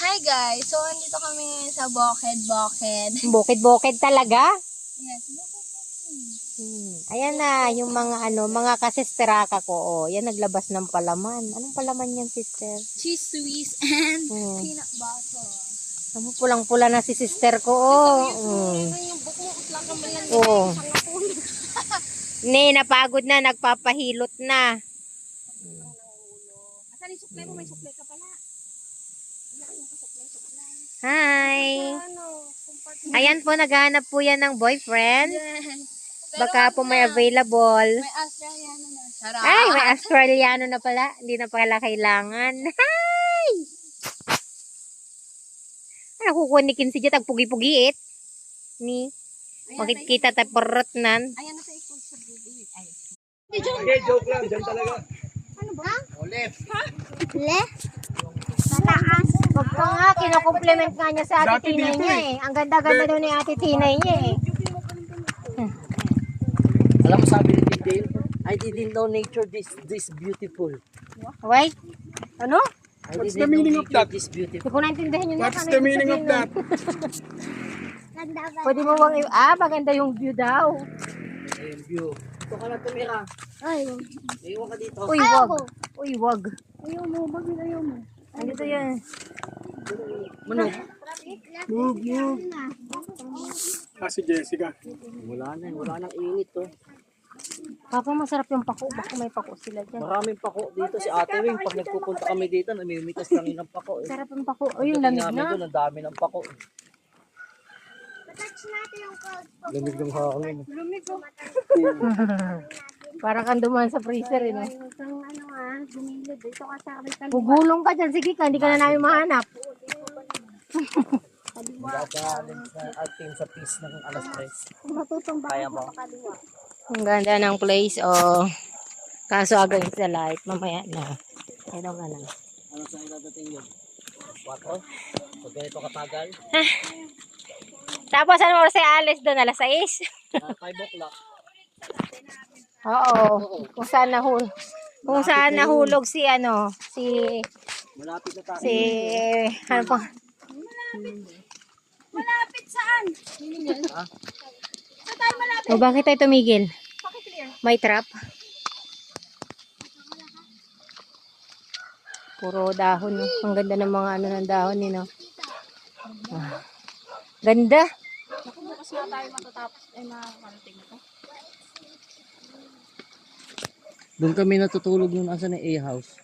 Hi guys! So, andito kami ngayon sa Bukid. Bukid-bukid talaga? Yes, Bukid. Ayan na, yung mga kasisteraka ko. Oh, yan naglabas ng palaman. Anong palaman yan, sister? Cheese Swiss and peanut butter. Ano, pulang-pula na si sister ko. Oh. Yung buko mo, lang ka man lang Oh. Ne, napagod na, nagpapahilot na. Asan yung suklay mo? May suklay ka pala. Hi! Ayan po, naghahanap po yan ng boyfriend. Baka po may available. May Australiano na. Sarap. Ay, may Australiano na pala. Hindi na pala kailangan. Hi! Ano, kukunikin si Jet, pugi-pugiit. Ni, makikita tayo perotnan. Ayan na sa ikot sa bubuhit. Ay. Okay, joke lang. Diyan talaga. Ano ba? O, left. Left? Mataas. Wag ka nga, kinokompliment nga niya sa ate Tinay niya eh. Ang ganda-ganda daw ni ate Tinay niya eh. Alam mo sabi ni Dale, I didn't know nature this beautiful. Wait, ano? What's the meaning of that? This beautiful. Hindi ko naintindihan yun. What's the meaning of that? Pwede mo bang, maganda yung view daw. Ayun, view. Ito ka lang tumira. Ay. Iwan ka dito. Uy, wag. Uy, wag. Ayaw mo. Bakit ayaw mo? Andito yan. Manok. Move. Si Jessica. Wala na, wala nang init to. Papa, masarap yung pako. Baka may pako sila dyan. Maraming pako dito si Ate Wing. Pag nagpupunta kami dito, namimitas lang yun ng pako. Eh. Sarap yung pako. Uy, yung lamig namin na. doon, ang dami ng pako. Touch natin yung cloud. Lamig ng hangin. Lumig ko. Parang kang dumaan sa freezer, eh, no? Isang gumilid. Dito ka sa kabitan. Gugulong ka dyan. Sige ka, hindi ka na namin mahanap. At team sa peace ng alas 3. Matutong ba Kaya mo? kaliwa? Ang ganda ng place, oh. Kaso against the light. Mamaya na. Ito ka lang. Ano saan dadating yun? 4? Pag ganito katagal? Tapos ano oras ay alis doon? Alas 6? 5 o'clock. Oo. Kung saan nahulog si Malapit na tayo. ano pa? Malapit saan? Ha? Saan tayo malapit? O bakit tayo tumigil? Pakiclear. May trap? Puro dahon. No? Ang ganda ng mga ng dahon ni no. Ganda. Naku, bukas nga tayo matatapos. Ay, makakarating ito. Doon kami natutulog nung asa na A-house.